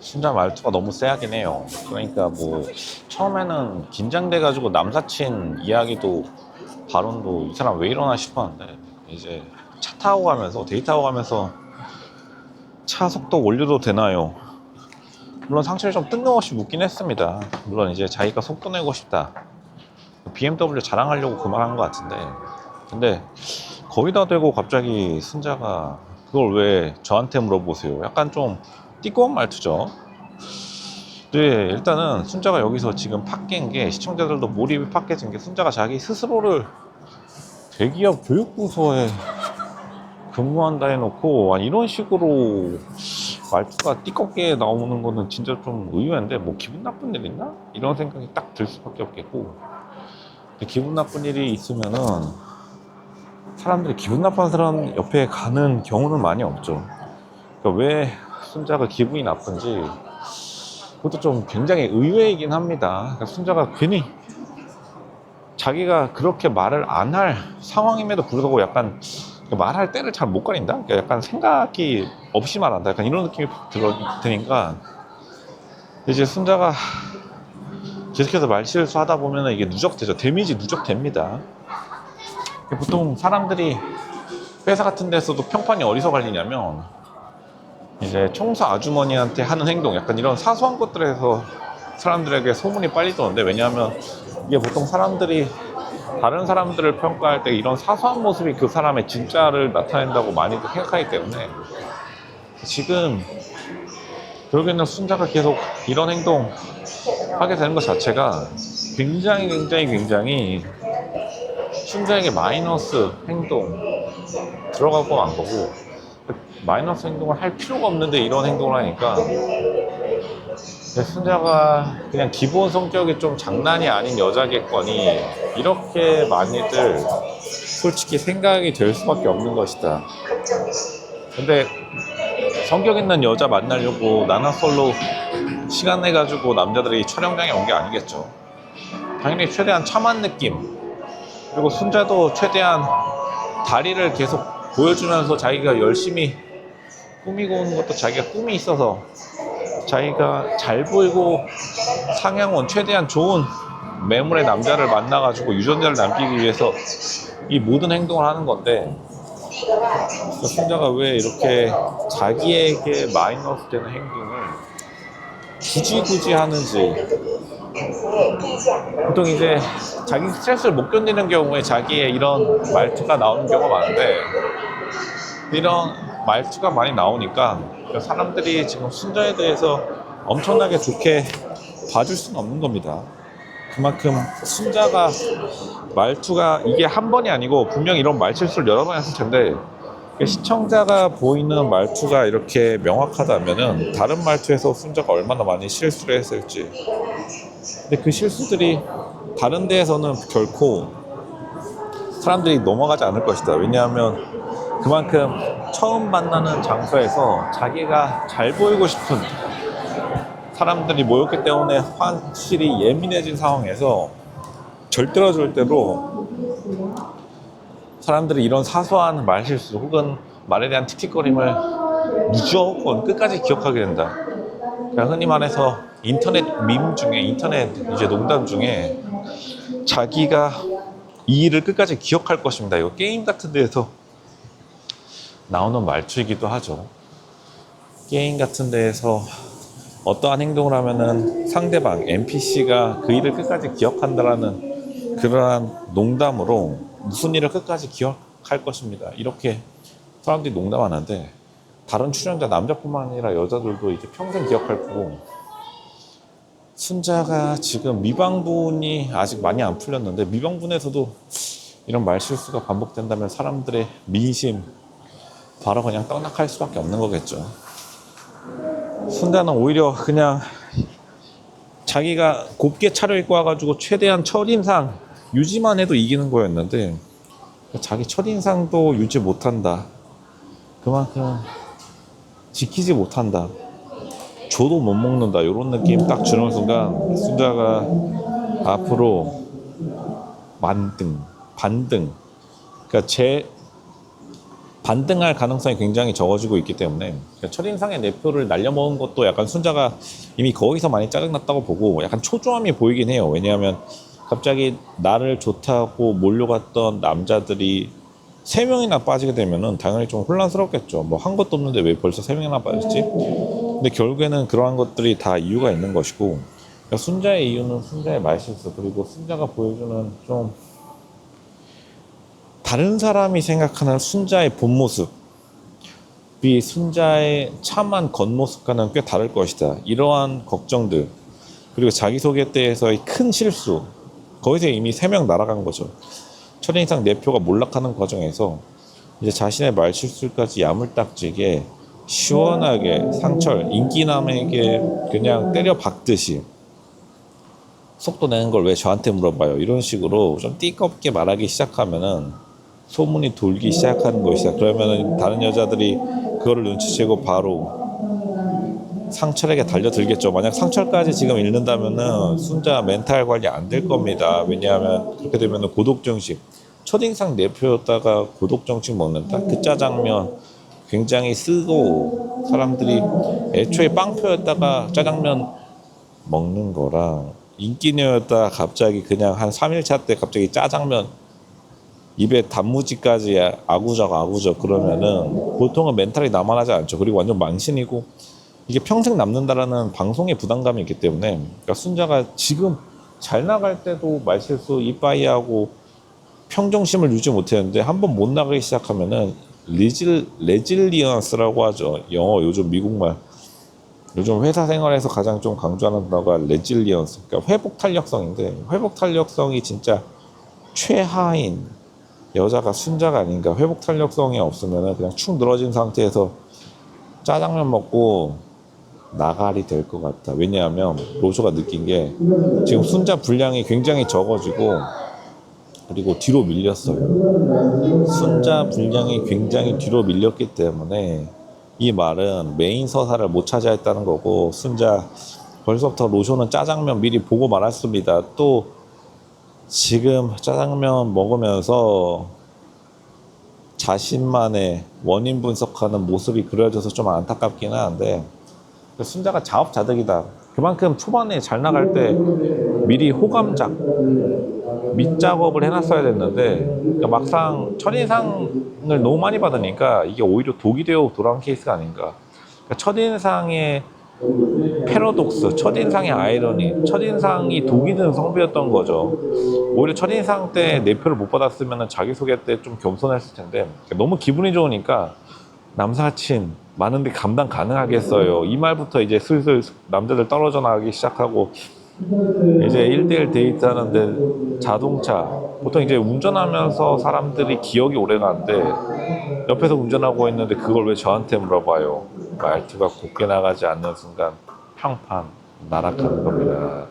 순자 말투가 너무 쎄하긴 해요. 그러니까 뭐 처음에는 긴장돼가지고 남사친 이야기도 발언도 이 사람 왜 이러나 싶었는데, 이제 차 타고 가면서 데이트하고 가면서 차 속도 올려도 되나요? 물론 상체를 좀 뜬금없이 묻긴 했습니다. 물론 이제 자기가 속도 내고 싶다, BMW 자랑하려고 그 말 한 것 같은데, 근데 거기다 대고 갑자기 순자가 그걸 왜 저한테 물어보세요? 약간 좀 띠꺼운 말투죠. 네, 일단은 순자가 여기서 지금 팍깬 게, 시청자들도 몰입이 팍깨진 게, 순자가 자기 스스로를 대기업 교육부서에 근무한다 해놓고 이런 식으로 말투가 띠껍게 나오는 거는 진짜 좀 의외인데, 뭐 기분 나쁜 일 있나? 이런 생각이 딱 들 수밖에 없겠고. 근데 기분 나쁜 일이 있으면은 사람들이 기분 나쁜 사람 옆에 가는 경우는 많이 없죠. 그러니까 왜 순자가 기분이 나쁜지 그것도 좀 굉장히 의외이긴 합니다. 그러니까 순자가 괜히 자기가 그렇게 말을 안 할 상황임에도 불구하고 약간 말할 때를 잘 못 가린다? 그러니까 약간 생각이 없이 말한다. 약간 이런 느낌이 드니까 이제 순자가 계속해서 말실수 하다 보면 이게 누적되죠. 데미지 누적됩니다. 보통 사람들이 회사 같은 데서도 평판이 어디서 갈리냐면, 이제 청소 아주머니한테 하는 행동, 약간 이런 사소한 것들에서 사람들에게 소문이 빨리 도는데, 왜냐하면 이게 보통 사람들이 다른 사람들을 평가할 때 이런 사소한 모습이 그 사람의 진짜를 나타낸다고 많이들 생각하기 때문에, 지금 결국에는 순자가 계속 이런 행동 하게 되는 것 자체가 굉장히 순자에게 마이너스 행동 들어가고 안 거고, 마이너스 행동을 할 필요가 없는데 이런 행동을 하니까, 순자가 그냥 기본 성격이 좀 장난이 아닌 여자겠거니 이렇게 많이들 솔직히 생각이 될 수밖에 없는 것이다. 근데 성격 있는 여자 만나려고 나나솔로 시간 내가지고 남자들이 촬영장에 온 게 아니겠죠. 당연히 최대한 참한 느낌, 그리고 순자도 최대한 다리를 계속 보여주면서 자기가 열심히 꾸미고 오는 것도 자기가 꿈이 있어서 자기가 잘 보이고 상향원 최대한 좋은 매물의 남자를 만나가지고 유전자를 남기기 위해서 이 모든 행동을 하는 건데, 순자가 왜 이렇게 자기에게 마이너스 되는 행동을 굳이 하는지. 보통 이제 자기 스트레스를 못 견디는 경우에 자기의 이런 말투가 나오는 경우가 많은데, 이런 말투가 많이 나오니까 사람들이 지금 순자에 대해서 엄청나게 좋게 봐줄 수는 없는 겁니다. 그만큼 순자가 말투가 이게 한 번이 아니고 분명히 이런 말실수를 여러 번 했을 텐데, 시청자가 보이는 말투가 이렇게 명확하다면은 다른 말투에서 순자가 얼마나 많이 실수를 했을지. 근데 그 실수들이 다른 데에서는 결코 사람들이 넘어가지 않을 것이다. 왜냐하면 그만큼 처음 만나는 장소에서 자기가 잘 보이고 싶은 사람들이 모였기 때문에 확실히 예민해진 상황에서 절대로 사람들이 이런 사소한 말실수 혹은 말에 대한 틱틱거림을 무조건 끝까지 기억하게 된다. 그러니까 흔히 말해서 인터넷 밈 중에, 인터넷 이제 농담 중에 자기가 이 일을 끝까지 기억할 것입니다. 이거 게임 같은 데에서 나오는 말투이기도 하죠. 게임 같은 데에서 어떠한 행동을 하면은 상대방 NPC가 그 일을 끝까지 기억한다라는 그러한 농담으로 무슨 일을 끝까지 기억할 것입니다. 이렇게 사람들이 농담하는데, 다른 출연자 남자뿐만 아니라 여자들도 이제 평생 기억할 거고, 순자가 지금 미방분이 아직 많이 안 풀렸는데, 미방분에서도 이런 말실수가 반복된다면 사람들의 민심 바로 그냥 떡락할 수밖에 없는 거겠죠. 순자는 오히려 그냥 자기가 곱게 차려입고 와가지고 최대한 첫인상 유지만 해도 이기는 거였는데, 자기 첫인상도 유지 못한다. 그만큼 지키지 못한다. 줘도 못 먹는다. 이런 느낌 딱 주는 순간 순자가 앞으로 반등. 그러니까 반등할 가능성이 굉장히 적어지고 있기 때문에 그러니까 첫인상의 내표를 날려먹은 것도 약간 순자가 이미 거기서 많이 짜증났다고 보고 약간 초조함이 보이긴 해요. 왜냐하면 갑자기 나를 좋다고 몰려갔던 남자들이 3명이나 빠지게 되면은 당연히 좀 혼란스럽겠죠. 뭐 한 것도 없는데 왜 벌써 3명이나 빠졌지? 근데 결국에는 그러한 것들이 다 이유가 있는 것이고 그러니까 순자의 이유는 순자의 말실수 그리고 순자가 보여주는 좀 다른 사람이 생각하는 순자의 본 모습이 순자의 참한 겉모습과는 꽤 다를 것이다. 이러한 걱정들 그리고 자기소개 때에서의 큰 실수 거기서 이미 3명 날아간 거죠. 첫인상 내표가 몰락하는 과정에서 이제 자신의 말실수까지 야물딱지게 시원하게 상철 인기남에게 그냥 때려 박듯이 속도 내는 걸 왜 저한테 물어봐요 이런 식으로 좀 띠껍게 말하기 시작하면은 소문이 돌기 시작하는 것이다. 그러면은 다른 여자들이 그거를 눈치채고 바로 상철에게 달려들겠죠. 만약 상철까지 지금 잃는다면은 순자 멘탈 관리 안 될 겁니다. 왜냐하면 그렇게 되면은 고독정식 첫인상 내표였다가 고독정식 먹는다. 그 짜장면 굉장히 쓰고 사람들이 애초에 빵표였다가 짜장면 먹는 거랑 인기녀였다 갑자기 그냥 한 3일차 때 갑자기 짜장면 입에 단무지까지 아구적 그러면은 보통은 멘탈이 남아나지 않죠. 그리고 완전 망신이고 이게 평생 남는다라는 방송의 부담감이 있기 때문에 그러니까 순자가 지금 잘 나갈 때도 말실수 이빠이하고 평정심을 유지 못했는데 한번 못 나가기 시작하면은 레질리언스라고 하죠. 영어 요즘 미국말 요즘 회사 생활에서 가장 좀 강조하는 단어가 레질리언스 그러니까 회복 탄력성인데 회복 탄력성이 진짜 최하인 여자가 순자가 아닌가. 회복 탄력성이 없으면 그냥 축 늘어진 상태에서 짜장면 먹고 나가리 될 것 같다. 왜냐하면 로쇼가 느낀 게 지금 순자 분량이 굉장히 적어지고 그리고 뒤로 밀렸어요. 순자 분량이 굉장히 뒤로 밀렸기 때문에 이 말은 메인 서사를 못 차지했다는 거고 순자 벌써부터 로쇼는 짜장면 미리 보고 말았습니다. 또 지금 짜장면 먹으면서 자신만의 원인 분석하는 모습이 그려져서 좀 안타깝긴 한데 순자가 자업자득이다. 그만큼 초반에 잘 나갈 때 미리 호감작 밑작업을 해놨어야 됐는데 그러니까 막상 첫인상을 너무 많이 받으니까 이게 오히려 독이 되어 돌아온 케이스가 아닌가. 그러니까 첫인상의 패러독스, 첫인상의 아이러니, 첫인상이 독이 든 성비였던 거죠. 오히려 첫인상 때 내표를 못 받았으면 자기소개 때 좀 겸손했을 텐데 너무 기분이 좋으니까 남사친 많은데 감당 가능하겠어요. 이 말부터 이제 슬슬 남자들 떨어져 나가기 시작하고 이제 1대1 데이트하는데 자동차 보통 이제 운전하면서 사람들이 기억이 오래 가는데 옆에서 운전하고 있는데 그걸 왜 저한테 물어봐요. 말투가 곱게 나가지 않는 순간 평판 날아가는 겁니다.